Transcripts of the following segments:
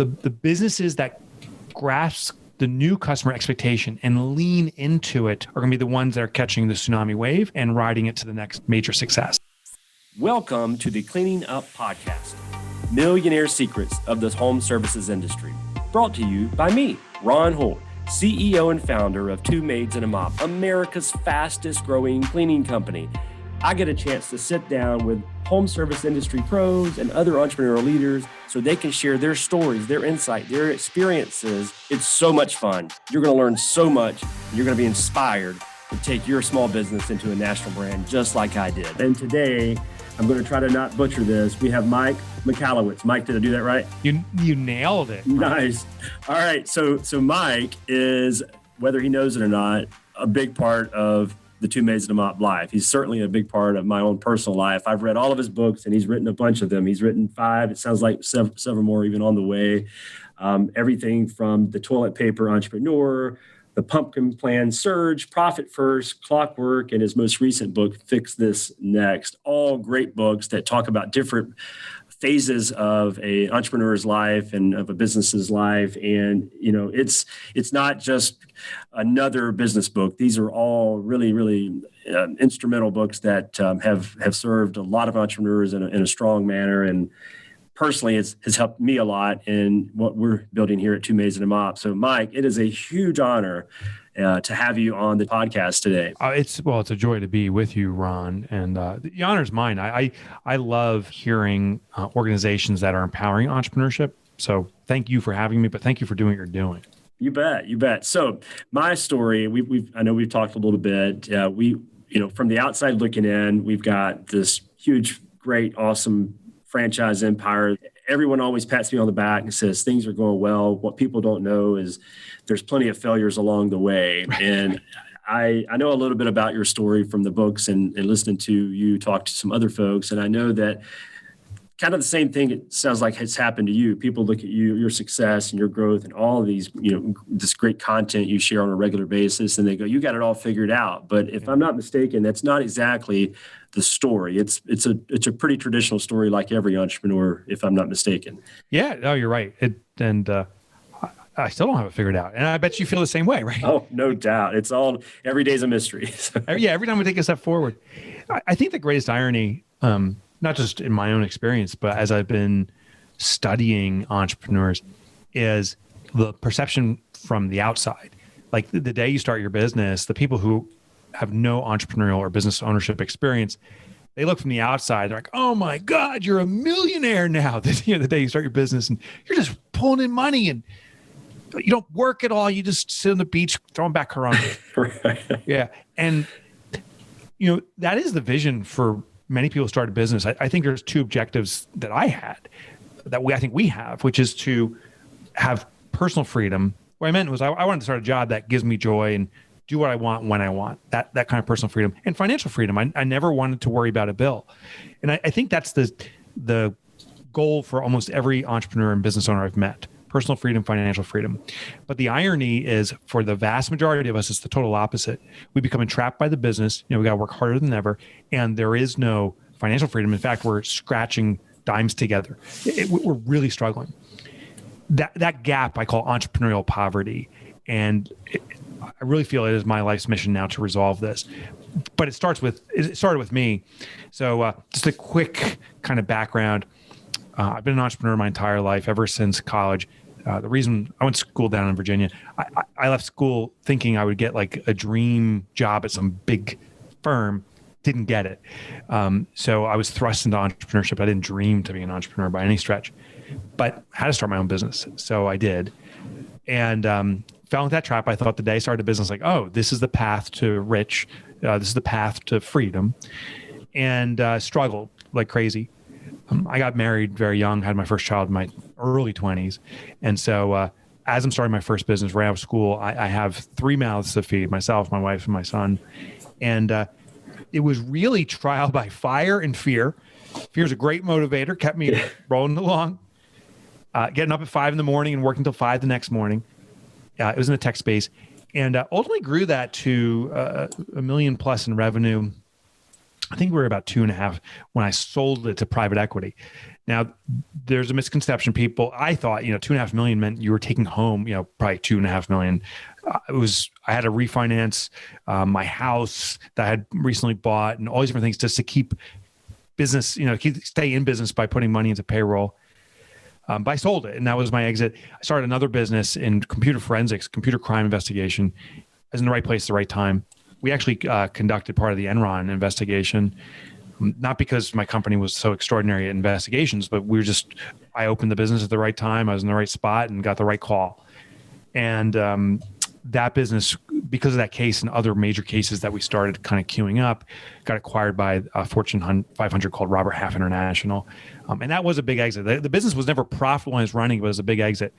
the businesses that grasp the new customer expectation and lean into it are going to be the ones that are catching the tsunami wave and riding it to the next major success. Welcome to the Cleaning Up Podcast, Millionaire Secrets of the Home Services Industry, brought to you by me, Ron Holt, CEO and founder of Two Maids and a Mop, America's fastest growing cleaning company. I get a chance to sit down with home service industry pros and other entrepreneurial leaders so they can share their stories, their insight, their experiences. It's so much fun. You're going to learn so much. And you're going to be inspired to take your small business into a national brand just like I did. And today, I'm going to try to not butcher this. We have Mike Michalowicz. Mike, did I do that right? You nailed it. Nice. All right. So Mike is, whether he knows it or not, a big part of the Two Maids and a Mop life. He's certainly a big part of my own personal life. I've read all of his books, and he's written a bunch of them. He's written 5. It sounds like several more even on the way. Everything from The Toilet Paper Entrepreneur, The Pumpkin Plan Surge, Profit First, Clockwork, and his most recent book, Fix This Next. All great books that talk about different phases of an entrepreneur's life and of a business's life. And, it's not just another business book. These are all really, really instrumental books that have served a lot of entrepreneurs in a strong manner. And personally, it's helped me a lot in what we're building here at Two Maids and a Mop. So, Mike, it is a huge honor to have you on the podcast today. It's a joy to be with you, Ron, and the honor's mine. I love hearing organizations that are empowering entrepreneurship. So thank you for having me, but thank you for doing what you're doing. You bet. So my story, I know we've talked a little bit. From the outside looking in, we've got this huge, great, awesome franchise empire. Everyone always pats me on the back and says things are going well. What people don't know is there's plenty of failures along the way. And I know a little bit about your story from the books and listening to you talk to some other folks. And I know that kind of the same thing, it sounds like has happened to you. People look at you, your success and your growth and all of these, this great content you share on a regular basis. And they go, you got it all figured out. But if I'm not mistaken, that's not exactly the story. It's a pretty traditional story, like every entrepreneur, if I'm not mistaken. Yeah, no, you're right. I still don't have it figured out. And I bet you feel the same way, right? Oh, no doubt. It's all, every day's a mystery. Every time we take a step forward. I think the greatest irony, not just in my own experience, but as I've been studying entrepreneurs, is the perception from the outside. Like the day you start your business, the people who have no entrepreneurial or business ownership experience, they look from the outside. They're like, "Oh my God, you're a millionaire now!" The day you start your business, and you're just pulling in money, and you don't work at all. You just sit on the beach throwing back karate. Right. Yeah, and that is the vision for many people who start a business. I think there's 2 objectives that I had that I think we have, which is to have personal freedom. What I meant was I wanted to start a job that gives me joy and do what I want when I want, that kind of personal freedom, and financial freedom. I never wanted to worry about a bill. And I think that's the goal for almost every entrepreneur and business owner I've met: personal freedom, financial freedom. But the irony is, for the vast majority of us, it's the total opposite. We become entrapped by the business. We got to work harder than ever, and there is no financial freedom. In fact, we're scratching dimes together. We're really struggling. That gap I call entrepreneurial poverty, and I really feel it is my life's mission now to resolve this. But it started with me. So just a quick kind of background. I've been an entrepreneur my entire life, ever since college. The reason I went to school down in Virginia, I left school thinking I would get like a dream job at some big firm. Didn't get it. So I was thrust into entrepreneurship. I didn't dream to be an entrepreneur by any stretch, but I had to start my own business. So I did. And fell into that trap. I thought the day I started a business, like, oh, this is the path to rich. This is the path to freedom. And struggled like crazy. I got married very young, had my first child in my early 20s. And so as I'm starting my first business, right out of school, I have 3 mouths to feed: myself, my wife, and my son. And it was really trial by fire and fear. Fear's a great motivator, kept me rolling along, getting up at 5 a.m. and working till 5 the next morning. It was in the tech space, and ultimately grew that to $1 million+ in revenue. I think we were about 2.5 when I sold it to private equity. Now, there's a misconception. I thought, 2.5 million meant you were taking home, probably 2.5 million. I had to refinance my house that I had recently bought and all these different things just to keep business, stay in business by putting money into payroll. But I sold it, and that was my exit. I started another business in computer forensics, computer crime investigation. I was in the right place at the right time. We actually conducted part of the Enron investigation, not because my company was so extraordinary at investigations, but I opened the business at the right time. I was in the right spot and got the right call. And that business, because of that case and other major cases that we started kind of queuing up, got acquired by a Fortune 500 called Robert Half International. And that was a big exit. The business was never profitable when it was running, but it was a big exit.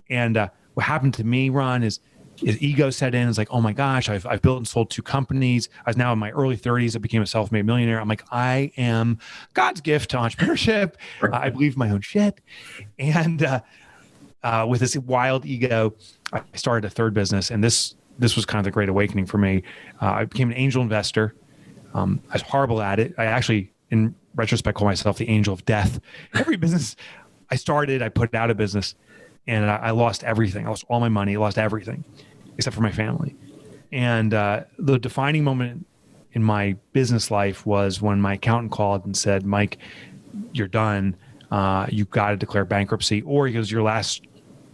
And what happened to me, Ron, is ego set in. It's like, oh my gosh, I've built and sold 2 companies. I was now in my early 30s. I became a self-made millionaire. I'm like, I am God's gift to entrepreneurship. I believe my own shit. And with this wild ego, I started a third business, and this was kind of the great awakening for me. I became an angel investor. I was horrible at it. I actually, in retrospect, call myself the angel of death. Every business I started, I put out of business, and I lost everything. I lost all my money. I lost everything except for my family. And the defining moment in my business life was when my accountant called and said, Mike, you're done. You've got to declare bankruptcy, or he goes, your last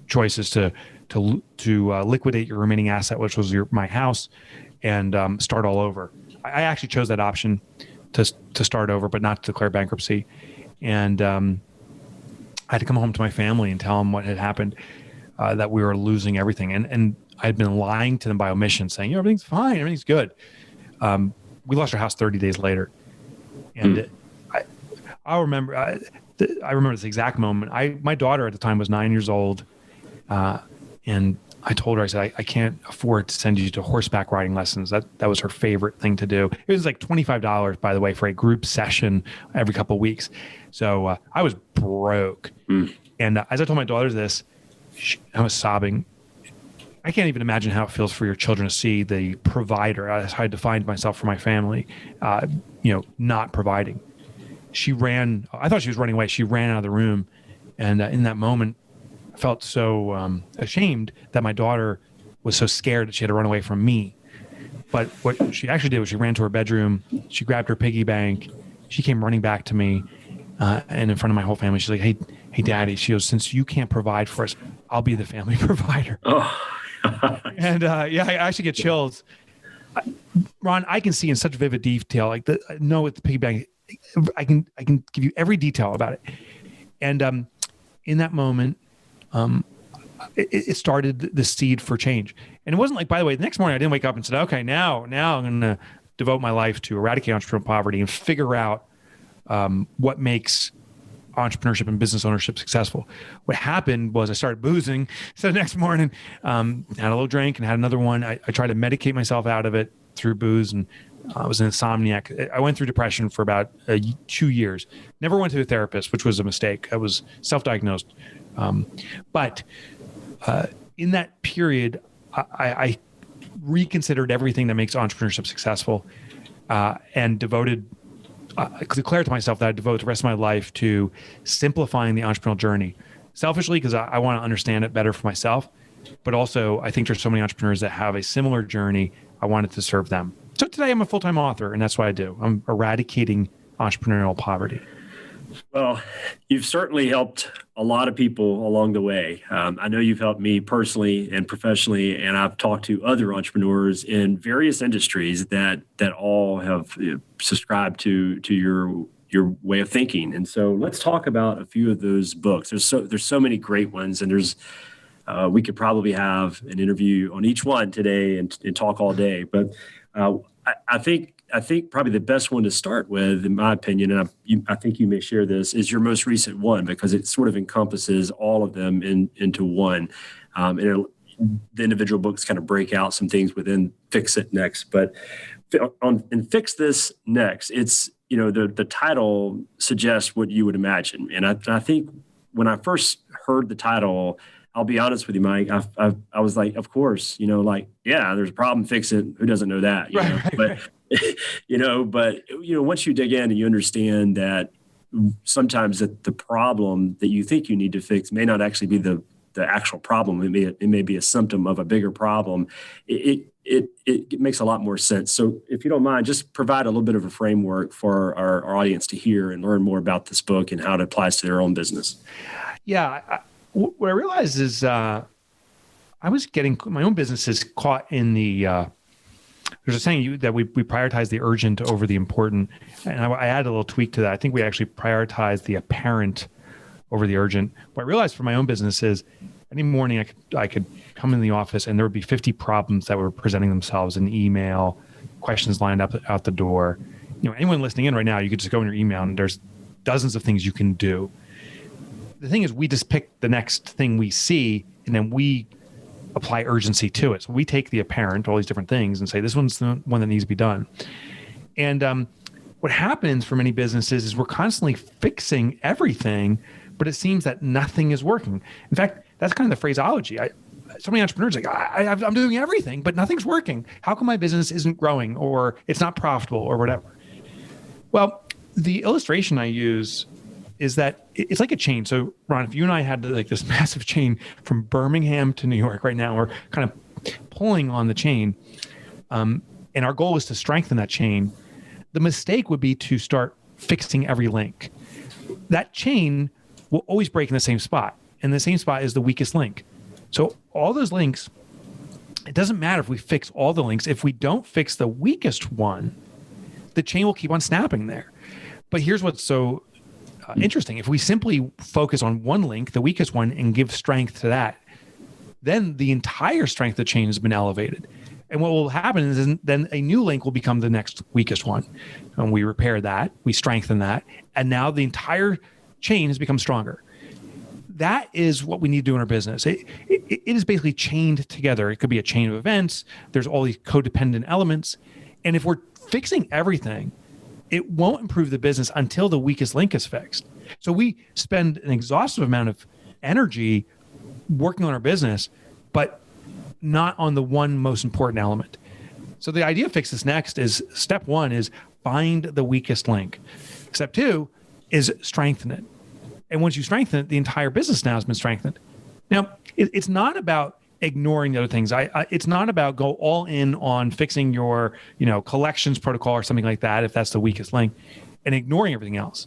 choice is to liquidate your remaining asset, which was my house, and start all over. I actually chose that option to start over, but not to declare bankruptcy. And I had to come home to my family and tell them what had happened, that we were losing everything. And I'd been lying to them by omission, saying, everything's fine, everything's good. We lost our house 30 days later. And I remember this exact moment. My daughter at the time was 9 years old. And I told her, I said, I can't afford to send you to horseback riding lessons. That was her favorite thing to do. It was like $25, by the way, for a group session every couple of weeks. So I was broke. And as I told my daughter this, I was sobbing. I can't even imagine how it feels for your children to see the provider. That's how I defined myself for my family, not providing. She ran. I thought she was running away. She ran out of the room. And in that moment, felt so ashamed that my daughter was so scared that she had to run away from me. But what she actually did was she ran to her bedroom, she grabbed her piggy bank, she came running back to me, and in front of my whole family, she's like, hey, Daddy, she goes, since you can't provide for us, I'll be the family provider. Oh. And I actually get chills. Ron, I can see in such vivid detail, with the piggy bank, I can give you every detail about it. And in that moment, it started the seed for change. And it wasn't like, by the way, the next morning I didn't wake up and said, okay, now I'm going to devote my life to eradicate entrepreneurial poverty and figure out what makes entrepreneurship and business ownership successful. What happened was I started boozing. So the next morning, had a little drink and had another one. I tried to medicate myself out of it through booze, and I was an insomniac. I went through depression for about 2 years. Never went to a therapist, which was a mistake. I was self-diagnosed. But in that period, I reconsidered everything that makes entrepreneurship successful, and declared to myself that I'd devote the rest of my life to simplifying the entrepreneurial journey. Selfishly, because I want to understand it better for myself, but also I think there's so many entrepreneurs that have a similar journey. I wanted to serve them. So today I'm a full-time author, and that's what I do. I'm eradicating entrepreneurial poverty. Well, you've certainly helped a lot of people along the way. I know you've helped me personally and professionally, and I've talked to other entrepreneurs in various industries that all have subscribed to your way of thinking. And so let's talk about a few of those books. There's so many great ones, and we could probably have an interview on each one today and talk all day. But I think probably the best one to start with, in my opinion, and I think you may share this, is your most recent one, because it sort of encompasses all of them into one. And the individual books kind of break out some things within Fix It Next. But in Fix This Next, it's, the title suggests what you would imagine. And I think when I first heard the title, I'll be honest with you, Mike, I was like, of course, yeah, there's a problem, fix it. Who doesn't know that? Right. but once you dig in and you understand that sometimes the problem that you think you need to fix may not actually be the actual problem. It may be a symptom of a bigger problem. It makes a lot more sense. So if you don't mind, just provide a little bit of a framework for our audience to hear and learn more about this book and how it applies to their own business. Yeah. What I realized is I was getting my own businesses caught in the, there's a saying that we prioritize the urgent over the important. And I added a little tweak to that. I think we actually prioritize the apparent over the urgent. What I realized for my own business is any morning I could come in the office and there would be 50 problems that were presenting themselves in email, questions lined up out the door. Anyone listening in right now, you could just go in your email and there's dozens of things you can do. The thing is, we just pick the next thing we see and then we apply urgency to it. So we take the apparent, all these different things, and say, this one's the one that needs to be done. And what happens for many businesses is we're constantly fixing everything, but it seems that nothing is working. In fact, that's kind of the phraseology. So many entrepreneurs are like, I'm doing everything, but nothing's working. How come my business isn't growing or it's not profitable or whatever? Well, the illustration I use is that it's like a chain. So Ron, if you and I had like this massive chain from Birmingham to New York right now, we're kind of pulling on the chain. And our goal is to strengthen that chain. The mistake would be to start fixing every link. That chain will always break in the same spot. And the same spot is the weakest link. So all those links, it doesn't matter if we fix all the links. If we don't fix the weakest one, the chain will keep on snapping there. But here's what's so interesting. If we simply focus on one link, the weakest one, and give strength to that, then the entire strength of the chain has been elevated. And what will happen is then a new link will become the next weakest one. And we repair that, we strengthen that, and now the entire chain has become stronger. That is what we need to do in our business. It is basically chained together. It could be a chain of events. There's all these codependent elements. And if we're fixing everything, it won't improve the business until the weakest link is fixed. So we spend an exhaustive amount of energy working on our business, but not on the one most important element. So the idea of fix this next is step one is find the weakest link. Step two is strengthen it. And once you strengthen it, the entire business now has been strengthened. Now, it's not about ignoring the other things. It's not about go all in on fixing your, collections protocol or something like that, if that's the weakest link, and ignoring everything else.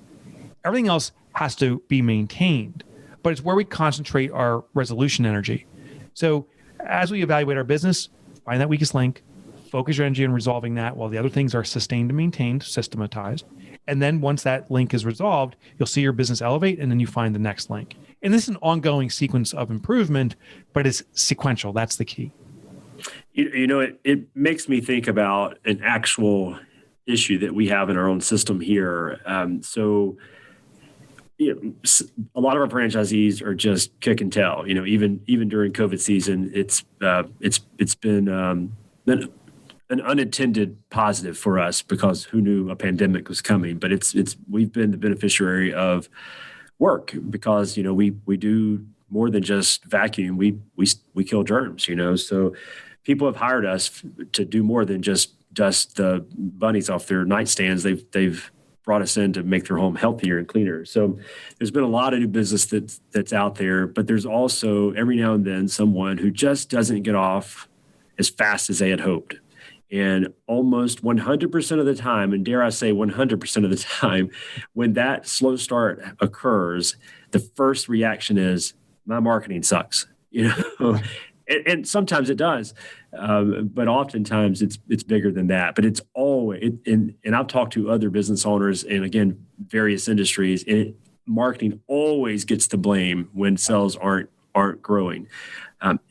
Everything else has to be maintained, but it's where we concentrate our resolution energy. So as we evaluate our business, find that weakest link, focus your energy on resolving that while the other things are sustained and maintained, systematized. And then once that link is resolved, you'll see your business elevate, and then you find the next link. And this is an ongoing sequence of improvement, but it's sequential. That's the key. It makes me think about an actual issue that we have in our own system here. A lot of our franchisees are just kick and tell. Even during COVID season, it's been an unintended positive for us because who knew a pandemic was coming? But we've been the beneficiary of work because we do more than just vacuum. We kill germs. So people have hired us to do more than just dust the bunnies off their nightstands. They've brought us in to make their home healthier and cleaner. So there's been a lot of new business that's out there, but there's also every now and then someone who just doesn't get off as fast as they had hoped. And almost 100% of the time, and dare I say 100% of the time, when that slow start occurs, the first reaction is, my marketing sucks. And sometimes it does, but oftentimes it's bigger than that. But it's always, and I've talked to other business owners, and again, various industries, and marketing always gets the blame when sales aren't growing.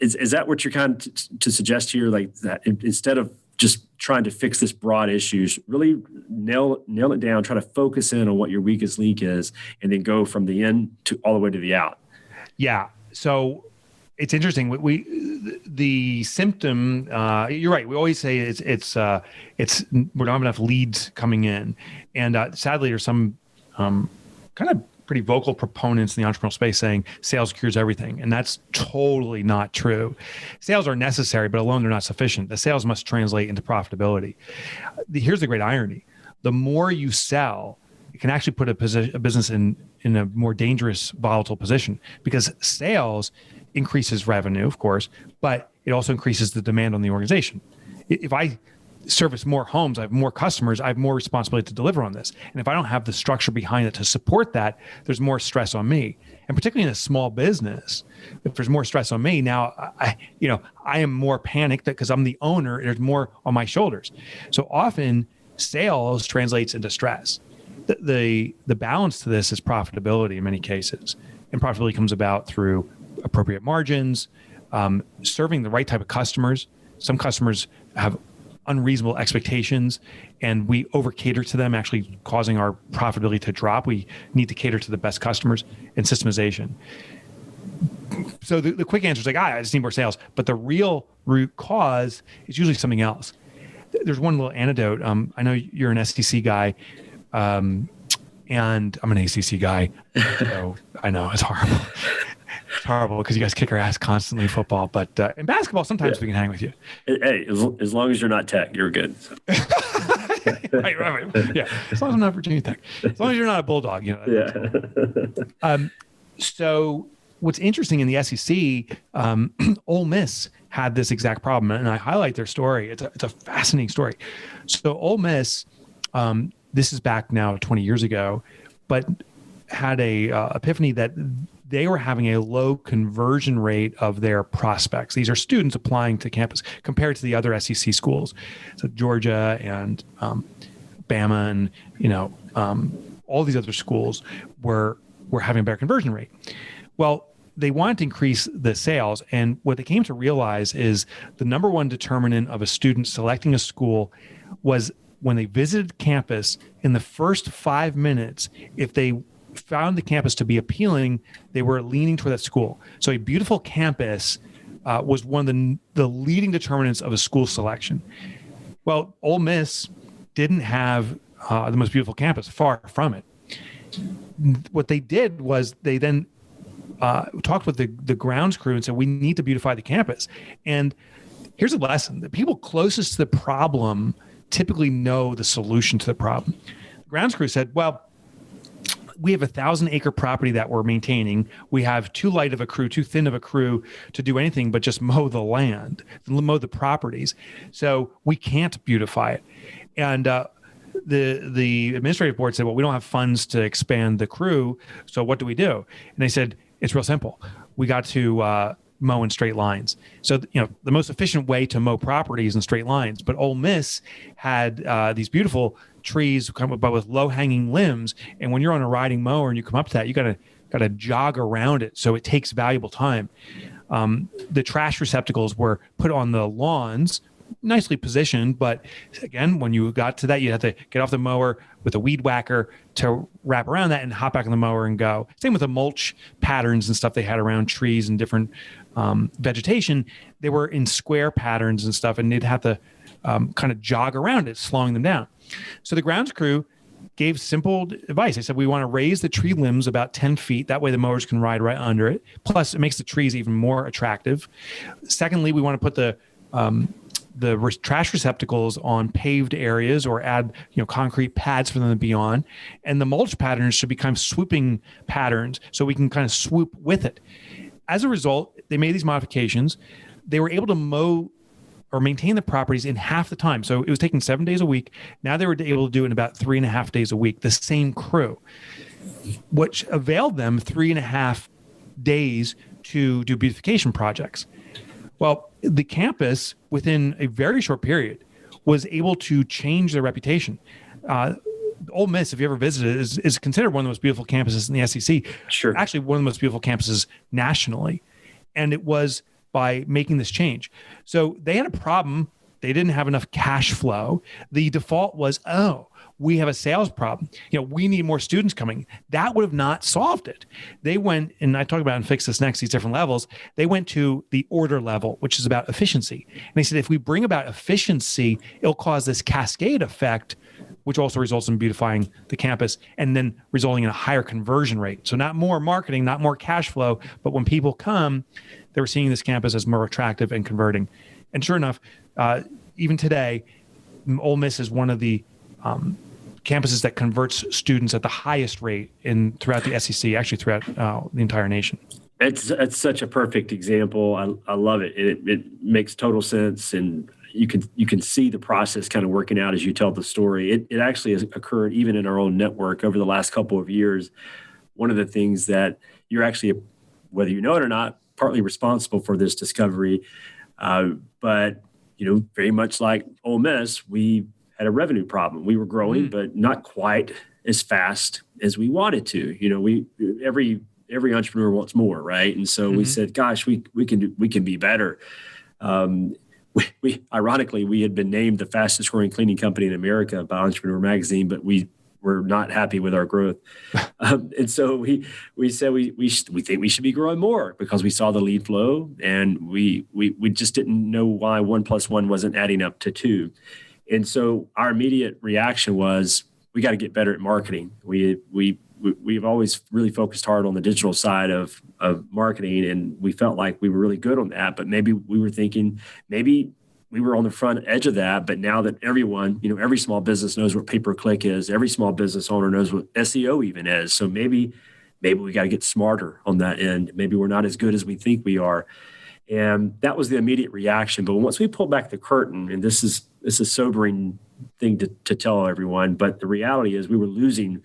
Is that what you're kind of to suggest here? Like that instead of just trying to fix this broad issues, really nail it down, try to focus in on what your weakest link is, and then go from the in to all the way to the out. Yeah. So it's interesting. The symptom, you're right. We always say it's we don't have enough leads coming in. And sadly, there's some kind of pretty vocal proponents in the entrepreneurial space saying sales cures everything. And that's totally not true. Sales are necessary, but alone they're not sufficient. The sales must translate into profitability. Here's the great irony. The more you sell, it can actually put a business in a more dangerous, volatile position, because sales increases revenue, of course, but it also increases the demand on the organization. If I service more homes, I have more customers, I have more responsibility to deliver on this. And if I don't have the structure behind it to support that, there's more stress on me. And particularly in a small business, if there's more stress on me, now I am more panicked because I'm the owner, there's more on my shoulders. So often sales translates into stress. The balance to this is profitability in many cases. And profitability comes about through appropriate margins, serving the right type of customers. Some customers have unreasonable expectations and we over cater to them, actually causing our profitability to drop. We need to cater to the best customers, and systemization. So the quick answer is like, I just need more sales. But the real root cause is usually something else. There's one little anecdote. I know you're an SEC guy, and I'm an ACC guy. So I know it's horrible. It's horrible because you guys kick our ass constantly in football, but in basketball, sometimes we can hang with you. Hey, as long as you're not Tech, you're good. So. right. Yeah, as long as I'm not Virginia Tech. As long as you're not a Bulldog, Yeah. So what's interesting in the SEC, Ole Miss had this exact problem, and I highlight their story. It's a fascinating story. So Ole Miss, this is back now 20 years ago, but had a epiphany that they were having a low conversion rate of their prospects. These are students applying to campus compared to the other SEC schools. So Georgia and Bama and all these other schools were having a better conversion rate. Well, they wanted to increase the sales, and what they came to realize is the number one determinant of a student selecting a school was when they visited campus. In the first 5 minutes, if they found the campus to be appealing, they were leaning toward that school. So a beautiful campus was one of the leading determinants of a school selection. Well, Ole Miss didn't have the most beautiful campus, far from it. What they did was they then talked with the grounds crew and said, we need to beautify the campus. And here's a lesson. The people closest to the problem typically know the solution to the problem. The grounds crew said, well, we have 1,000-acre property that we're maintaining. We have too light of a crew, too thin of a crew to do anything but just mow the land, mow the properties. So we can't beautify it. And the administrative board said, well, we don't have funds to expand the crew. So what do we do? And they said, it's real simple. We got to mow in straight lines. So, the most efficient way to mow properties in straight lines. But Ole Miss had these beautiful trees, but with low-hanging limbs. And when you're on a riding mower and you come up to that, you gotta jog around it. So it takes valuable time. The trash receptacles were put on the lawns, nicely positioned, but again, when you got to that, you had to get off the mower with a weed whacker to wrap around that and hop back on the mower and go. Same with the mulch patterns and stuff they had around trees and different vegetation. They were in square patterns and stuff, and they'd have to kind of jog around it, slowing them down. So the grounds crew gave simple advice. They said, we want to raise the tree limbs about 10 feet. That way the mowers can ride right under it. Plus, it makes the trees even more attractive. Secondly, we want to put the trash receptacles on paved areas or add concrete pads for them to be on. And the mulch patterns should become swooping patterns so we can kind of swoop with it. As a result, they made these modifications. They were able to mow or maintain the properties in half the time. So it was taking 7 days a week. Now they were able to do it in about 3.5 days a week, the same crew, which availed them 3.5 days to do beautification projects. Well, the campus, within a very short period, was able to change their reputation. Ole Miss, if you ever visited, is considered one of the most beautiful campuses in the SEC. Sure. Actually, one of the most beautiful campuses nationally. And it was by making this change. So they had a problem. They didn't have enough cash flow. The default was, we have a sales problem. We need more students coming. That would have not solved it. They went, and I talk about and fix this next, these different levels. They went to the order level, which is about efficiency. And they said, if we bring about efficiency, it'll cause this cascade effect, which also results in beautifying the campus and then resulting in a higher conversion rate. So not more marketing, not more cash flow, but when people come, they were seeing this campus as more attractive and converting. And sure enough, even today, Ole Miss is one of the campuses that converts students at the highest rate throughout the SEC, actually throughout the entire nation. It's such a perfect example. I love it. It makes total sense, and you can see the process kind of working out as you tell the story. It actually has occurred even in our own network over the last couple of years. One of the things that you're actually, whether you know it or not, partly responsible for this discovery, but very much like Ole Miss, we had a revenue problem. We were growing, but not quite as fast as we wanted to. Every entrepreneur wants more, right? And so we said, "Gosh, we can be better." We ironically, we had been named the fastest growing cleaning company in America by Entrepreneur Magazine, but we were not happy with our growth, and so we said we think we should be growing more because we saw the lead flow, and we just didn't know why 1 + 1 wasn't adding up to 2, and so our immediate reaction was we got to get better at marketing. We've always really focused hard on the digital side of marketing, and we felt like we were really good on that. But maybe we were thinking maybe we were on the front edge of that. But now that everyone, every small business knows what pay-per-click is, every small business owner knows what SEO even is. So maybe we got to get smarter on that end. Maybe we're not as good as we think we are. And that was the immediate reaction. But once we pulled back the curtain, and this is a sobering thing to tell everyone, but the reality is we were losing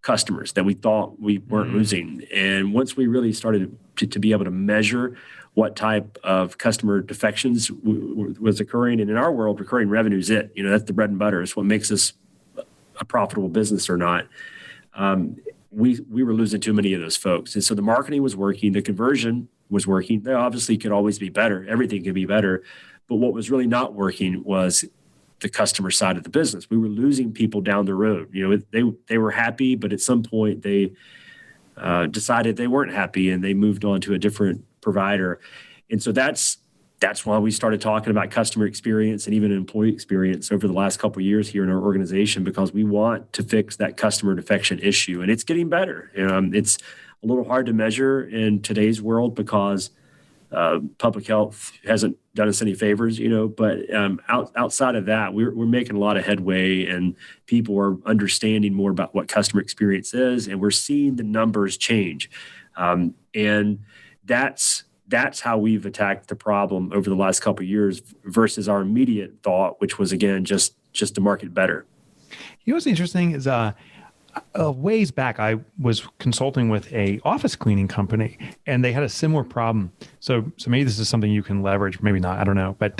customers that we thought we weren't losing. And once we really started to be able to measure what type of customer defections was occurring, and in our world, recurring revenue is it. That's the bread and butter. It's what makes us a profitable business or not. We were losing too many of those folks. And so the marketing was working, the conversion was working. They obviously could always be better. Everything could be better. But what was really not working was the customer side of the business. We were losing people down the road. They were happy, but at some point they decided they weren't happy and they moved on to a different provider. And so that's why we started talking about customer experience and even employee experience over the last couple of years here in our organization, because we want to fix that customer defection issue. And it's getting better. It's a little hard to measure in today's world because public health hasn't done us any favors, but outside of that, we're making a lot of headway, and people are understanding more about what customer experience is, and we're seeing the numbers change. And that's how we've attacked the problem over the last couple of years versus our immediate thought, which was, again, just to market better. What's interesting is a ways back, I was consulting with a office cleaning company, and they had a similar problem. So maybe this is something you can leverage, maybe not, I don't know. But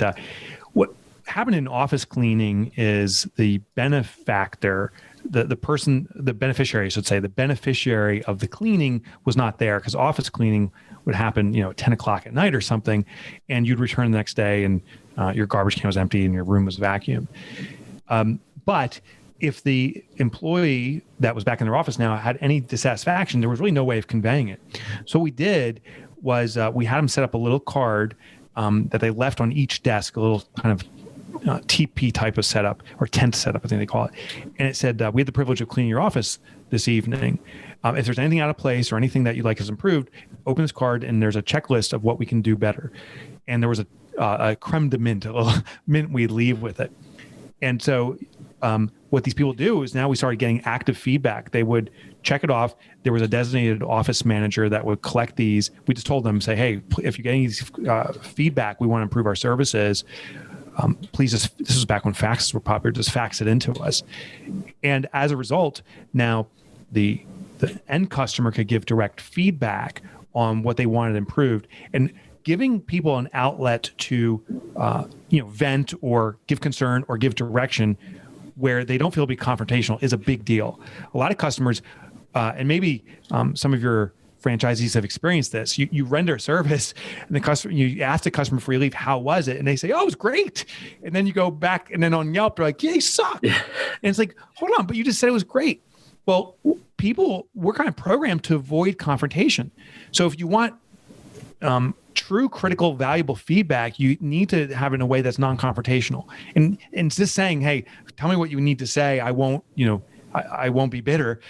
what happened in office cleaning is the benefactor, the person, the beneficiary, I should say, the beneficiary of the cleaning was not there, because office cleaning would happen, 10 o'clock at night or something, and you'd return the next day and your garbage can was empty and your room was vacuumed. But if the employee that was back in their office now had any dissatisfaction, there was really no way of conveying it. So what we did was we had them set up a little card that they left on each desk, a little kind of TP type of setup, or tent setup, I think they call it. And it said, we had the privilege of cleaning your office this evening. If there's anything out of place or anything that you'd like us improved, open this card and there's a checklist of what we can do better. And there was a creme de mint, a little mint we'd leave with it. And so what these people do is now we started getting active feedback. They would check it off. There was a designated office manager that would collect these. We just told them, say, hey, if you're getting these feedback, we want to improve our services. Please, this was back when faxes were popular, just fax it into us. And as a result, now the end customer could give direct feedback on what they wanted improved. And giving people an outlet to vent or give concern or give direction where they don't feel to be confrontational is a big deal. A lot of customers, and maybe some of your franchisees have experienced this. You render a service, and the customer, you ask the customer for relief, how was it? And they say, oh, it was great. And then you go back, and then on Yelp, they're like, yeah, you suck. Yeah. And it's like, hold on, but you just said it was great. Well, we're kind of programmed to avoid confrontation. So if you want true critical, valuable feedback, you need to have it in a way that's non-confrontational. And just saying, hey, tell me what you need to say. I won't, I won't be bitter,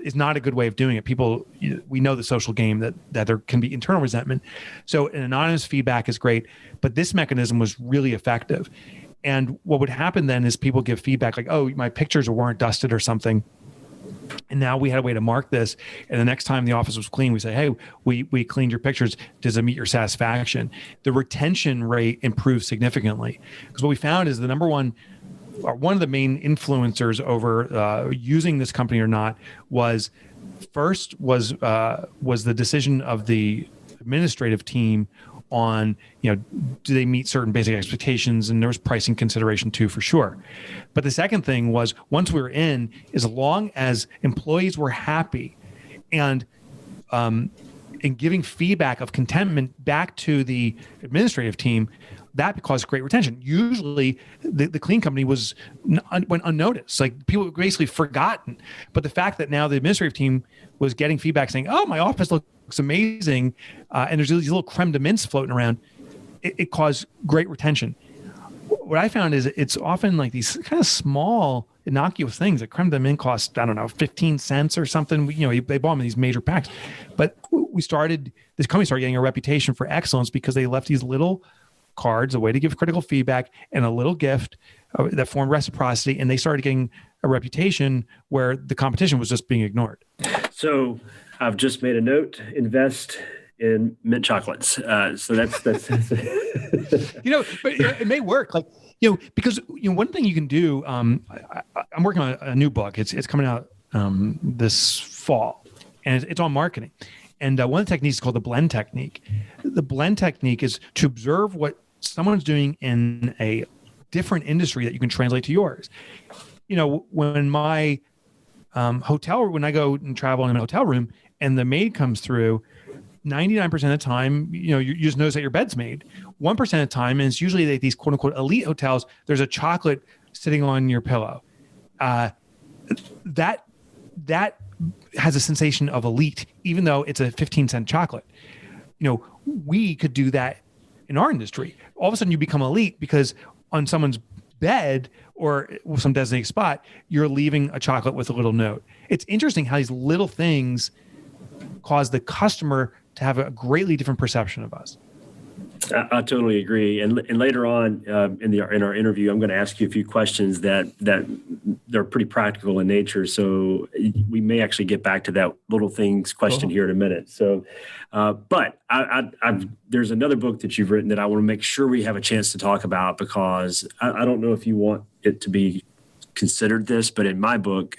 is not a good way of doing it. People, we know the social game that there can be internal resentment. So an anonymous feedback is great, but this mechanism was really effective. And what would happen then is people give feedback like, oh, my pictures weren't dusted or something. And now we had a way to mark this. And the next time the office was clean, we say, hey, we cleaned your pictures. Does it meet your satisfaction? The retention rate improved significantly. Because what we found is the number one of the main influencers over using this company or not was the decision of the administrative team on, do they meet certain basic expectations? And there was pricing consideration too, for sure. But the second thing was, once we were in, as long as employees were happy and giving feedback of contentment back to the administrative team, that caused great retention. Usually the clean company went unnoticed. Like, people were basically forgotten. But the fact that now the administrative team was getting feedback saying, oh, my office looks amazing, and there's these little creme de mints floating around, it caused great retention. What I found is it's often like these kind of small, innocuous things. A creme de mint costs, I don't know, 15 cents or something. They bought them in these major packs. But this company started getting a reputation for excellence because they left these little cards, a way to give critical feedback, and a little gift that formed reciprocity. And they started getting a reputation where the competition was just being ignored. So I've just made a note: invest in mint chocolates. So that's but it may work. Because one thing you can do. I'm working on a new book. It's coming out this fall, and it's on marketing. And one of the techniques is called the blend technique. The blend technique is to observe what someone's doing in a different industry that you can translate to yours. When my when I go and travel in a hotel room and the maid comes through, 99% of the time, you just notice that your bed's made. 1% of the time, and it's usually like these quote unquote elite hotels, there's a chocolate sitting on your pillow. That has a sensation of elite, even though it's a 15-cent chocolate. We could do that in our industry. All of a sudden you become elite because on someone's bed or some designated spot, you're leaving a chocolate with a little note. It's interesting how these little things cause the customer to have a greatly different perception of us. I totally agree. And later on in our interview, I'm going to ask you a few questions that they're pretty practical in nature. So we may actually get back to that little things question here in a minute. So, but there's another book that you've written that I want to make sure we have a chance to talk about, because I don't know if you want it to be considered this, but in my book,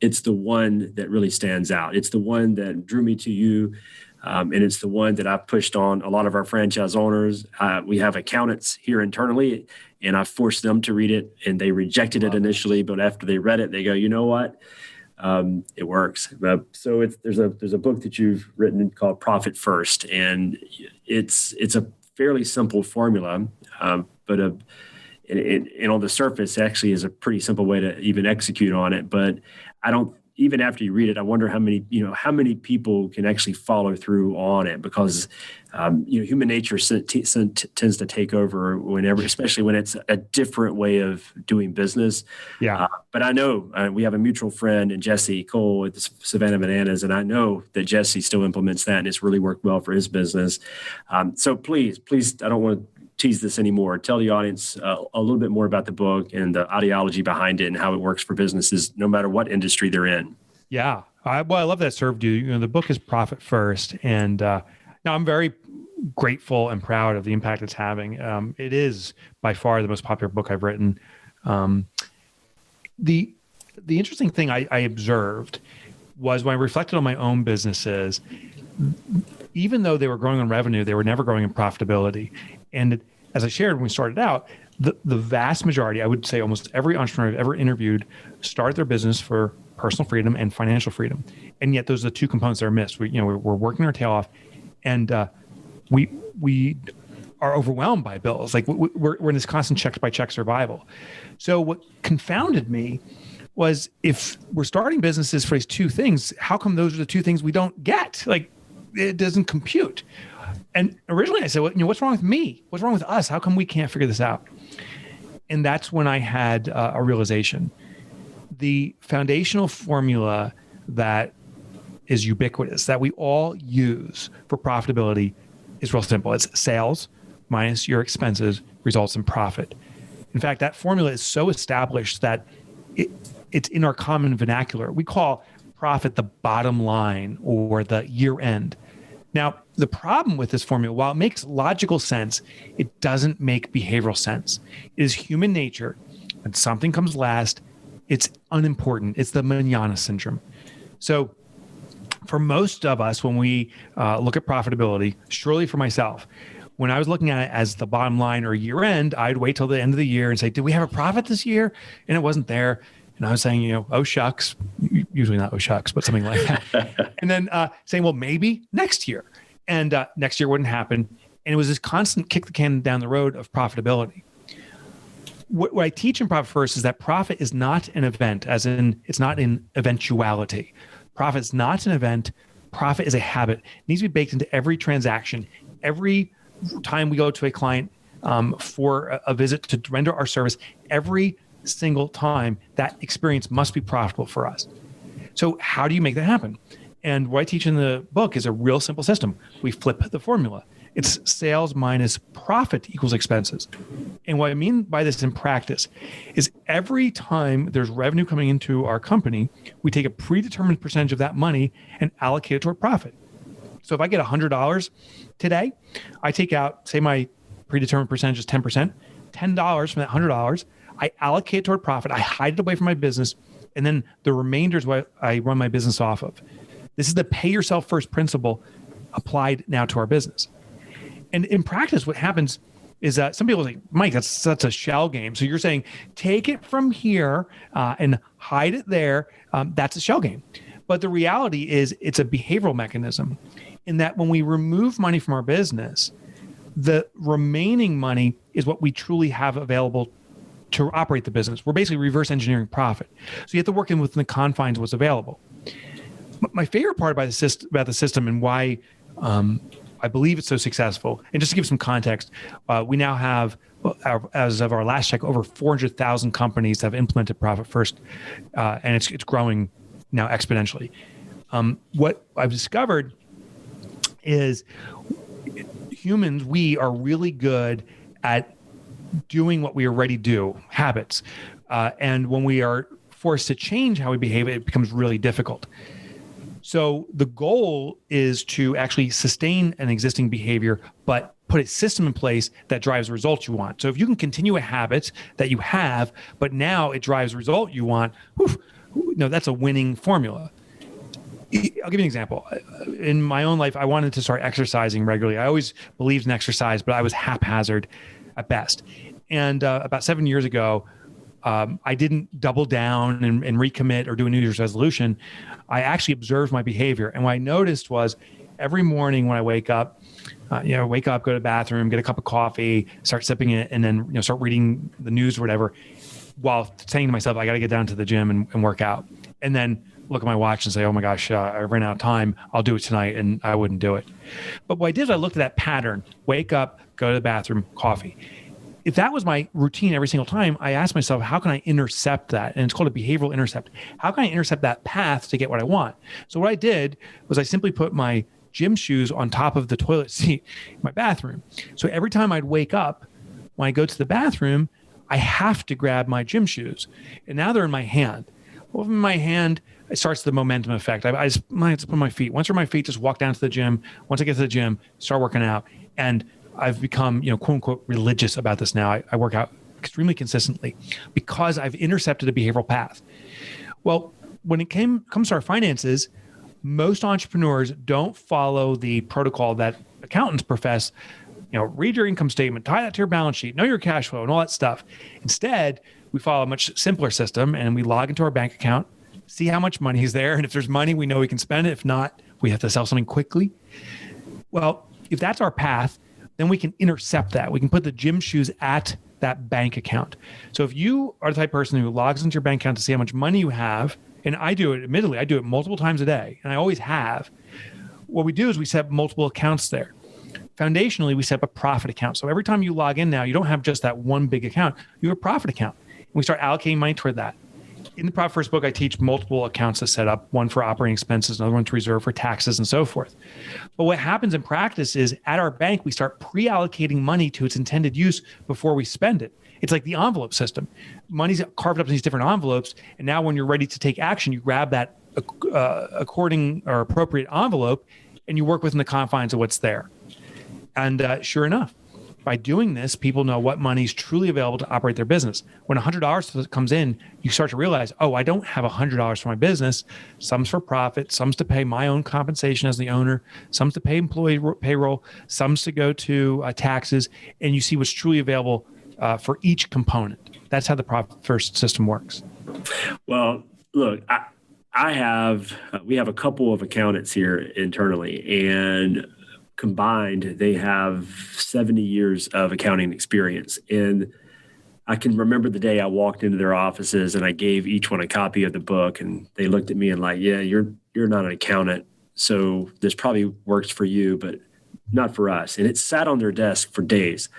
it's the one that really stands out. It's the one that drew me to you. And it's the one that I've pushed on a lot of our franchise owners. We have accountants here internally, and I forced them to read it, and they rejected it initially. But after they read it, they go, you know what? It works. So there's a book that you've written called Profit First, and it's a fairly simple formula, but and on the surface, actually is a pretty simple way to even execute on it. But even after you read it, I wonder how many people can actually follow through on it, because human nature tends to take over especially when it's a different way of doing business. Yeah. But I know we have a mutual friend in Jesse Cole at the Savannah Bananas, and I know that Jesse still implements that, and it's really worked well for his business. So please, I don't want to tease this anymore. Tell the audience a little bit more about the book and the ideology behind it and how it works for businesses, no matter what industry they're in. Yeah. I love that served you. The book is Profit First. And now I'm very grateful and proud of the impact it's having. It is by far the most popular book I've written. The interesting thing I observed was when I reflected on my own businesses, even though they were growing in revenue, they were never growing in profitability. And as I shared when we started out, the vast majority, I would say almost every entrepreneur I've ever interviewed, started their business for personal freedom and financial freedom. And yet those are the two components that are missed. We're working our tail off, and we are overwhelmed by bills. Like we're in this constant check by check survival. So what confounded me was, if we're starting businesses for these two things, how come those are the two things we don't get? Like, it doesn't compute. And originally I said, well, what's wrong with me? What's wrong with us? How come we can't figure this out? And that's when I had a realization. The foundational formula that is ubiquitous, that we all use for profitability, is real simple. It's sales minus your expenses results in profit. In fact, that formula is so established that it's in our common vernacular. We call profit the bottom line or the year end. Now, the problem with this formula, while it makes logical sense, it doesn't make behavioral sense. It is human nature. When something comes last, it's unimportant. It's the manana syndrome. So for most of us, when we look at profitability, surely for myself, when I was looking at it as the bottom line or year end, I'd wait till the end of the year and say, did we have a profit this year? And it wasn't there. And I was saying, oh shucks, usually not oh shucks, but something like that. And then saying, well, maybe next year. And next year wouldn't happen. And it was this constant kick the can down the road of profitability. What I teach in Profit First is that profit is not an event, as in it's not an eventuality. Profit is not an event. Profit is a habit. It needs to be baked into every transaction. Every time we go to a client for a visit to render our service, every single time that experience must be profitable for us. So how do you make that happen? And what I teach in the book is a real simple system. We flip the formula. It's sales minus profit equals expenses. And what I mean by this in practice is every time there's revenue coming into our company, we take a predetermined percentage of that money and allocate it toward profit. So if I get $100 today, I take out, say my predetermined percentage is 10%, $10 from that $100, I allocate it toward profit, I hide it away from my business, and then the remainder is what I run my business off of. This is the pay yourself first principle applied now to our business. And in practice, what happens is that some people say, Mike, that's a shell game. So you're saying, take it from here and hide it there. That's a shell game. But the reality is it's a behavioral mechanism in that when we remove money from our business, the remaining money is what we truly have available to operate the business. We're basically reverse engineering profit. So you have to work in within the confines of what's available. My favorite part about the system and why I believe it's so successful, and just to give some context, we now have, as of our last check, over 400,000 companies have implemented Profit First, and it's growing now exponentially. What I've discovered is humans, we are really good at doing what we already do, habits. And when we are forced to change how we behave, it becomes really difficult. So the goal is to actually sustain an existing behavior, but put a system in place that drives the results you want. So if you can continue a habit that you have, but now it drives the result you want, that's a winning formula. I'll give you an example. In my own life, I wanted to start exercising regularly. I always believed in exercise, but I was haphazard at best. And about 7 years ago, I didn't double down and recommit or do a New Year's resolution. I actually observed my behavior. And what I noticed was every morning when I wake up, go to the bathroom, get a cup of coffee, start sipping it, and then start reading the news or whatever, while saying to myself, I got to get down to the gym and work out. And then look at my watch and say, oh my gosh, I ran out of time. I'll do it tonight. And I wouldn't do it. But what I did is I looked at that pattern, wake up, go to the bathroom, coffee. If that was my routine every single time, I asked myself, how can I intercept that? And it's called a behavioral intercept. How can I intercept that path to get what I want? So what I did was I simply put my gym shoes on top of the toilet seat in my bathroom. So every time I'd wake up, when I go to the bathroom, I have to grab my gym shoes. And now they're in my hand. Well, in my hand, it starts the momentum effect. I have to put my feet. Once they're my feet, just walk down to the gym. Once I get to the gym, start working out. And I've become, quote unquote, religious about this now. I work out extremely consistently because I've intercepted a behavioral path. Well, when it comes to our finances, most entrepreneurs don't follow the protocol that accountants profess. Read your income statement, tie that to your balance sheet, know your cash flow, and all that stuff. Instead, we follow a much simpler system, and we log into our bank account, see how much money is there, and if there's money, we know we can spend it. If not, we have to sell something quickly. Well, if that's our path, then we can intercept that. We can put the gym shoes at that bank account. So if you are the type of person who logs into your bank account to see how much money you have, and I do it, admittedly, I do it multiple times a day, and I always have, what we do is we set multiple accounts there. foundationally, we set up a profit account. So every time you log in now, you don't have just that one big account. You have a profit account. And we start allocating money toward that. In the Profit First book, I teach multiple accounts to set up, one for operating expenses, another one to reserve for taxes and so forth. But what happens in practice is at our bank, we start pre-allocating money to its intended use before we spend it. It's like the envelope system. Money's carved up in these different envelopes. And now when you're ready to take action, you grab that according or appropriate envelope and you work within the confines of what's there. And sure enough, by doing this, people know what money is truly available to operate their business. When $100 comes in, you start to realize, oh, I don't have $100 for my business. Some's for profit, some's to pay my own compensation as the owner, some's to pay employee payroll, some's to go to taxes, and you see what's truly available for each component. That's how the Profit First system works. Well, look, we have a couple of accountants here internally, and combined, they have 70 years of accounting experience. And I can remember the day I walked into their offices and I gave each one a copy of the book, and they looked at me and like, yeah, you're not an accountant, so this probably works for you, but not for us. And it sat on their desk for days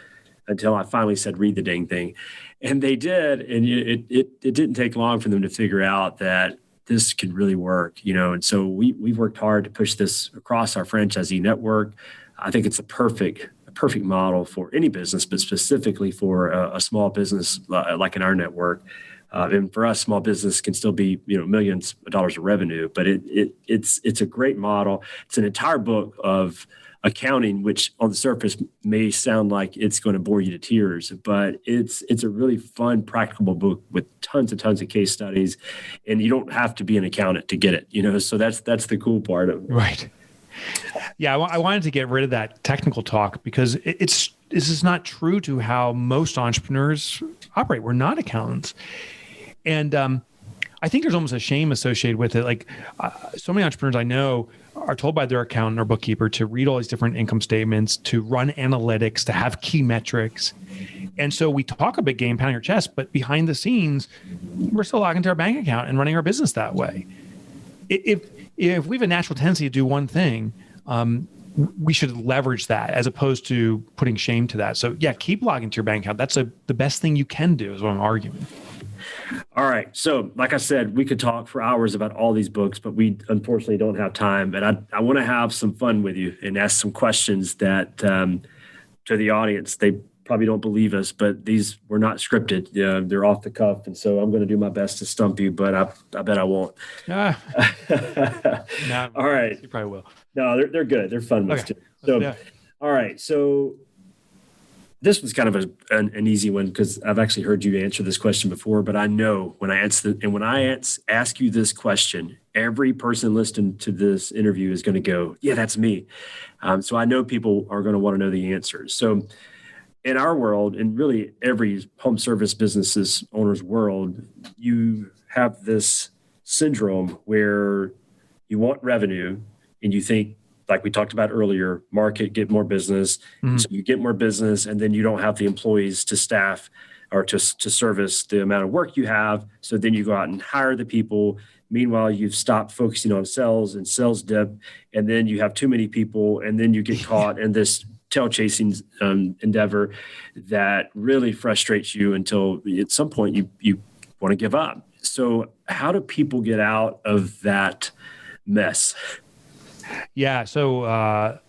until I finally said, read the dang thing. And they did. And it didn't take long for them to figure out that this could really work, and so we've worked hard to push this across our franchisee network. I think it's a perfect model for any business, but specifically for a small business like in our network. And for us, small business can still be, millions of dollars of revenue, but it's a great model. It's an entire book of accounting, which on the surface may sound like it's going to bore you to tears, but it's a really fun, practical book with tons and tons of case studies, and you don't have to be an accountant to get it, so that's the cool part of it. Right. Yeah, I wanted to get rid of that technical talk because this is not true to how most entrepreneurs operate. We're not accountants. And I think there's almost a shame associated with it. Like so many entrepreneurs I know are told by their accountant or bookkeeper to read all these different income statements, to run analytics, to have key metrics. And so we talk a big game, pounding our chest, but behind the scenes, we're still logging into our bank account and running our business that way. If we have a natural tendency to do one thing, we should leverage that as opposed to putting shame to that. So yeah, keep logging to your bank account. That's the best thing you can do is what I'm arguing. All right. So like I said, we could talk for hours about all these books, but we unfortunately don't have time. But I want to have some fun with you and ask some questions that to the audience. They probably don't believe us, but these were not scripted. They're off the cuff. And so I'm going to do my best to stump you, but I bet I won't. No, all right. You probably will. No, they're good. They're fun ones too. So, all right. So this was kind of an easy one because I've actually heard you answer this question before, but I know when I ask you this question, every person listening to this interview is going to go, yeah, that's me. So I know people are going to want to know the answers. So in our world, and really every home service businesses owner's world, you have this syndrome where you want revenue and you think, like we talked about earlier, market, get more business. Mm-hmm. So you get more business and then you don't have the employees to staff or to service the amount of work you have. So then you go out and hire the people. Meanwhile, you've stopped focusing on sales and sales dip. And then you have too many people and then you get caught in this tail chasing endeavor that really frustrates you until at some point you want to give up. So how do people get out of that mess? Yeah. So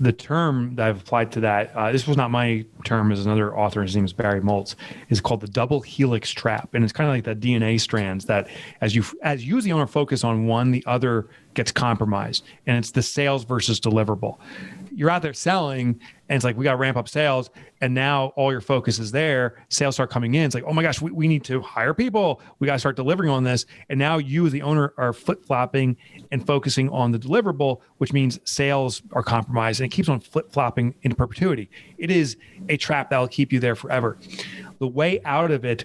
the term that I've applied to that, this was not my term, is another author, his name is Barry Maltz, is called the double helix trap. And it's kind of like the DNA strands that as you as the owner focus on one, the other gets compromised. And it's the sales versus deliverable. You're out there selling and it's like, we got to ramp up sales. And now all your focus is there. Sales start coming in. It's like, oh my gosh, we need to hire people. We got to start delivering on this. And now you as the owner are flip-flopping and focusing on the deliverable, which means sales are compromised and it keeps on flip-flopping into perpetuity. It is a trap that will keep you there forever. The way out of it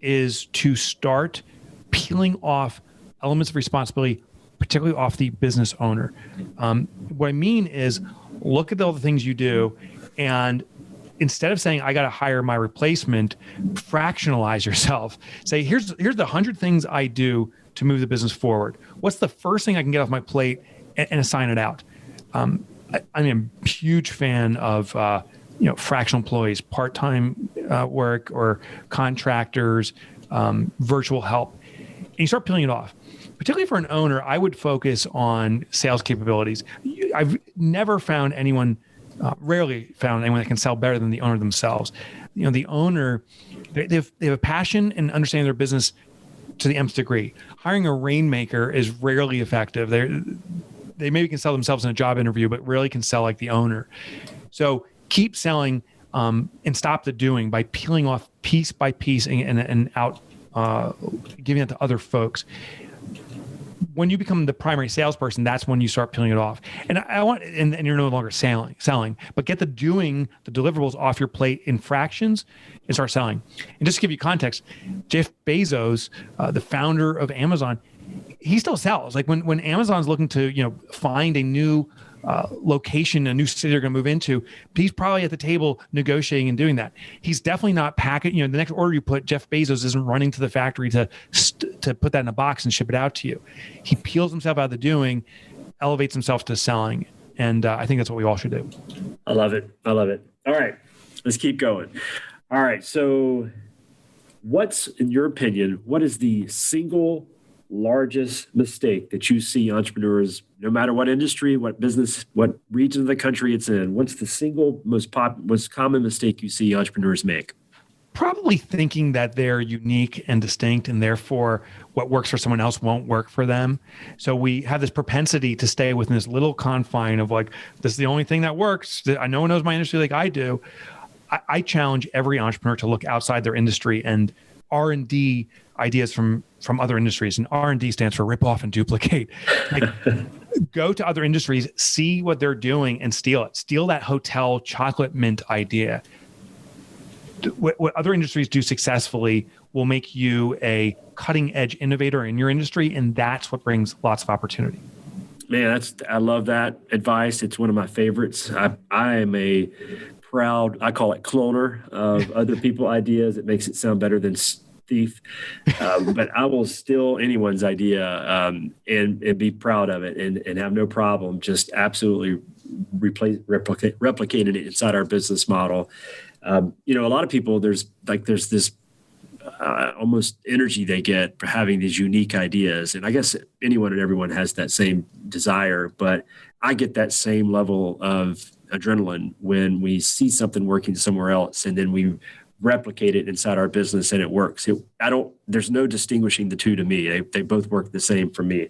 is to start peeling off elements of responsibility, particularly off the business owner. What I mean is look at all the things you do and instead of saying, I got to hire my replacement, fractionalize yourself. Say, here's the 100 things I do to move the business forward. What's the first thing I can get off my plate and assign it out? I'm a huge fan of fractional employees, part-time work, or contractors, virtual help. And you start peeling it off. Particularly for an owner, I would focus on sales capabilities. I've never found anyone, rarely found anyone that can sell better than the owner themselves. The owner, they have a passion and understanding their business to the nth degree. Hiring a rainmaker is rarely effective. They maybe can sell themselves in a job interview, but rarely can sell like the owner. So keep selling and stop the doing by peeling off piece by piece and out giving it to other folks. When you become the primary salesperson, that's when you start peeling it off. And and you're no longer selling, but get the deliverables off your plate in fractions and start selling. And just to give you context, Jeff Bezos, the founder of Amazon, he still sells. Like when Amazon's looking to, find a new location, a new city they're going to move into, he's probably at the table negotiating and doing that. He's definitely not packing. The next order you put, Jeff Bezos isn't running to the factory to put that in a box and ship it out to you. He peels himself out of the doing, elevates himself to selling, and I think that's what we all should do. I love it. All right, let's keep going. All right, so what's, in your opinion, what is the single largest mistake that you see entrepreneurs, no matter what industry, what business, what region of the country it's in? What's the single most common mistake you see entrepreneurs make? Probably thinking that they're unique and distinct, and therefore what works for someone else won't work for them. So we have this propensity to stay within this little confine of like, this is the only thing that works. No one knows my industry like I do. I challenge every entrepreneur to look outside their industry and R&D ideas from other industries. And R&D stands for rip off and duplicate. Like, go to other industries, see what they're doing, and steal it. Steal that hotel chocolate mint idea. What other industries do successfully will make you a cutting edge innovator in your industry, and that's what brings lots of opportunity. Man, I love that advice. It's one of my favorites. I am a proud, I call it cloner of other people's ideas. It makes it sound better than thief, but I will steal anyone's idea and be proud of it and have no problem just absolutely replicating it inside our business model. A lot of people, there's this almost energy they get for having these unique ideas. And I guess anyone and everyone has that same desire, but I get that same level of adrenaline when we see something working somewhere else and then we replicate it inside our business and it works. There's no distinguishing the two to me. They both work the same for me.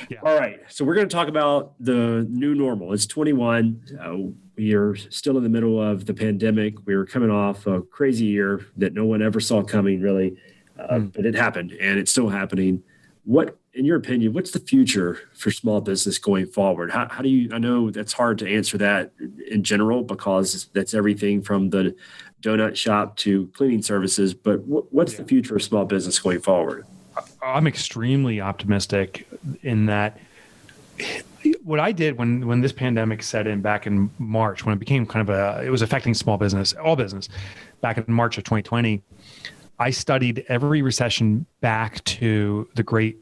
Yeah. All right. So we're going to talk about the new normal. It's 21. We are still in the middle of the pandemic. We were coming off a crazy year that no one ever saw coming, really. But it happened, and it's still happening. What, in your opinion, what's the future for small business going forward? How do you, I know that's hard to answer that in general because that's everything from the donut shop to cleaning services, but what's the future of small business going forward? I'm extremely optimistic in that what I did when this pandemic set in back in March, when it became it was affecting small business, all business, back in March of 2020, I studied every recession back to the Great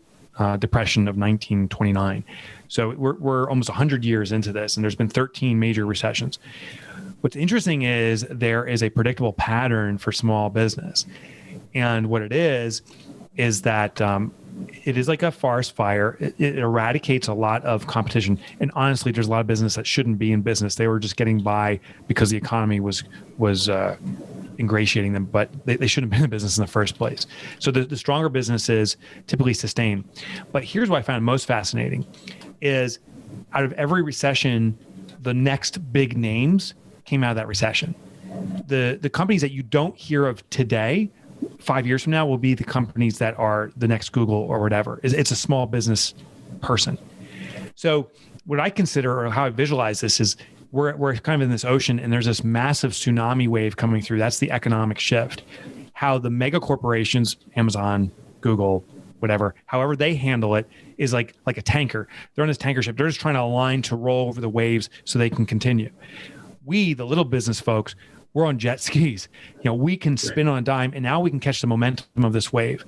Depression of 1929. So we're almost 100 years into this, and there's been 13 major recessions. What's interesting is there is a predictable pattern for small business. And what it is that it is like a forest fire. It eradicates a lot of competition. And honestly, there's a lot of business that shouldn't be in business. They were just getting by because the economy was ingratiating them, but they shouldn't have been in business in the first place. So the stronger businesses typically sustain. But here's what I found most fascinating is out of every recession, the next big names came out of that recession. The companies that you don't hear of today, 5 years from now, will be the companies that are the next Google or whatever. It's a small business person. So what I consider, or how I visualize this, is we're kind of in this ocean and there's this massive tsunami wave coming through. That's the economic shift. How the mega corporations, Amazon, Google, whatever, however they handle it is like a tanker. They're on this tanker ship. They're just trying to align to roll over the waves so they can continue. We, the little business folks, we're on jet skis. We can spin on a dime and now we can catch the momentum of this wave.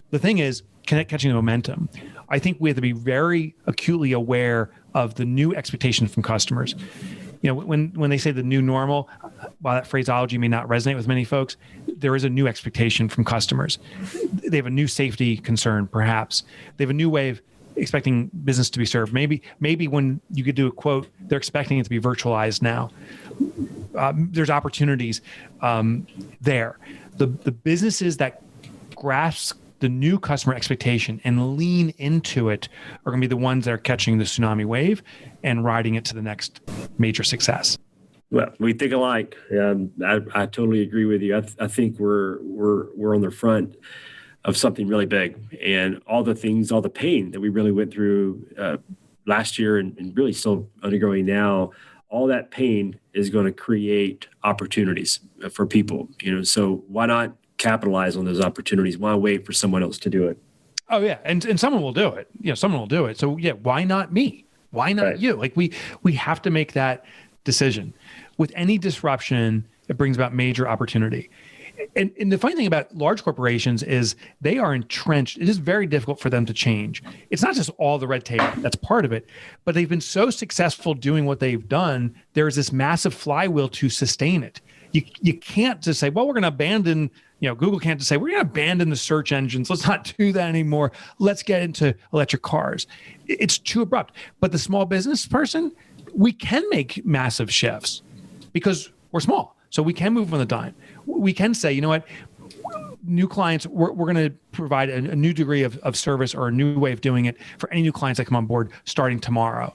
The thing is, catching the momentum. I think we have to be very acutely aware of the new expectation from customers. When they say the new normal, while that phraseology may not resonate with many folks, there is a new expectation from customers. They have a new safety concern, perhaps. They have a new way of expecting business to be served. Maybe when you could do a quote, they're expecting it to be virtualized now. There's opportunities there. The businesses that grasp the new customer expectation and lean into it are going to be the ones that are catching the tsunami wave and riding it to the next major success. Well, we think alike. I totally agree with you. I think we're on the front of something really big, and all the pain that we really went through last year and really still undergoing now, all that pain is going to create opportunities for people. So why not capitalize on those opportunities? Why wait for someone else to do it? Oh yeah, and someone will do it. Someone will do it. So yeah, why not me? Why not you? Like we have to make that decision. With any disruption, it brings about major opportunity. And the funny thing about large corporations is they are entrenched. It is very difficult for them to change. It's not just all the red tape, that's part of it, but they've been so successful doing what they've done. There's this massive flywheel to sustain it. You can't just say, well, we're going to abandon, Google can't just say, we're going to abandon the search engines. Let's not do that anymore. Let's get into electric cars. It's too abrupt. But the small business person, we can make massive shifts because we're small. So we can move on the dime. We can say, you know what, new clients, we're going to provide a new degree of service or a new way of doing it for any new clients that come on board starting tomorrow.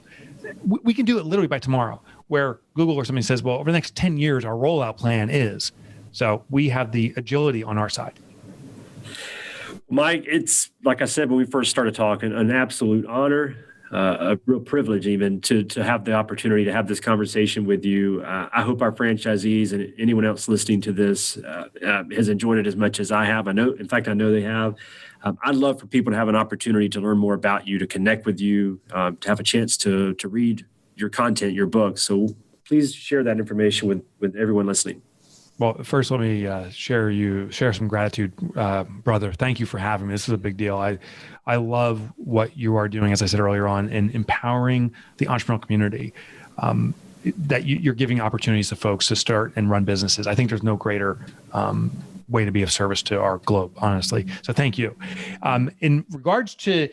We can do it literally by tomorrow, where Google or something says, well, over the next 10 years, our rollout plan is. So we have the agility on our side. Mike, it's like I said when we first started talking, an absolute honor, a real privilege even to have the opportunity to have this conversation with you. I hope our franchisees and anyone else listening to this has enjoyed it as much as I have. I know they have. I'd love for people to have an opportunity to learn more about you, to connect with you, to have a chance to read your content, your book. So please share that information with everyone listening. Well, first, let me share some gratitude, brother. Thank you for having me. This is a big deal. I love what you are doing, as I said earlier on, in empowering the entrepreneurial community, that you're giving opportunities to folks to start and run businesses. I think there's no greater way to be of service to our globe, honestly. So thank you. In regards to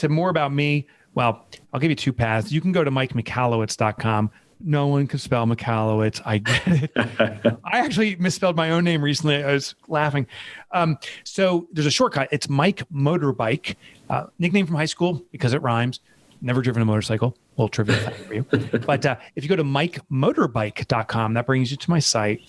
more about me, well, I'll give you two paths. You can go to MikeMichalowicz.com. No one can spell Michalowicz. I get it. I actually misspelled my own name recently. I was laughing. So there's a shortcut. It's Mike Motorbike, nickname from high school because it rhymes. Never driven a motorcycle. A little trivia fact for you. But if you go to MikeMotorbike.com, that brings you to my site.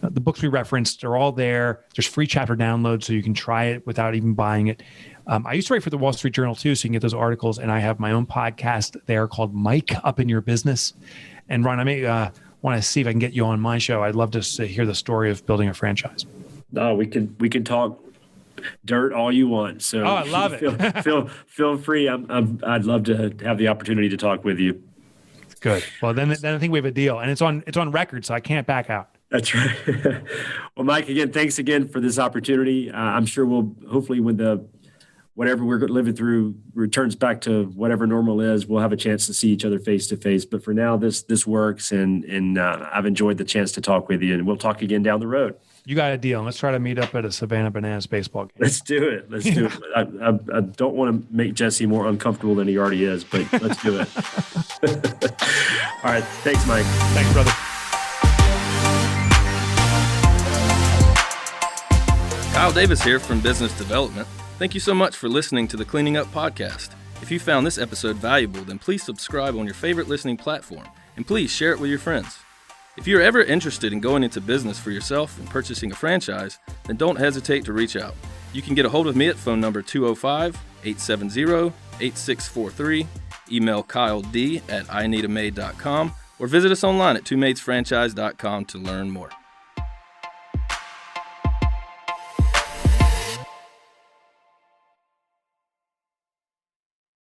The books we referenced are all there. There's free chapter downloads, so you can try it without even buying it. I used to write for the Wall Street Journal too, so you can get those articles. And I have my own podcast there called Mike Up in Your Business. And Ron, I may want to see if I can get you on my show. I'd love to hear the story of building a franchise. No, we can talk dirt all you want. So I love it. feel free. I'd love to have the opportunity to talk with you. Good. Well, then I think we have a deal, and it's on record, so I can't back out. That's right. Well, Mike, again, thanks again for this opportunity. I'm sure we'll hopefully when whatever we're living through returns back to whatever normal is, we'll have a chance to see each other face to face. But for now, this works, and I've enjoyed the chance to talk with you, and we'll talk again down the road. You got a deal. Let's try to meet up at a Savannah Bananas baseball game. Let's do it. I don't want to make Jesse more uncomfortable than he already is, but let's do it. All right. Thanks, Mike. Thanks, brother. Kyle Davis here from Business Development. Thank you so much for listening to the Cleaning Up Podcast. If you found this episode valuable, then please subscribe on your favorite listening platform, and please share it with your friends. If you're ever interested in going into business for yourself and purchasing a franchise, then don't hesitate to reach out. You can get a hold of me at phone number 205-870-8643, email KyleD@ineedamade.com, or visit us online at twomatesfranchise.com to learn more.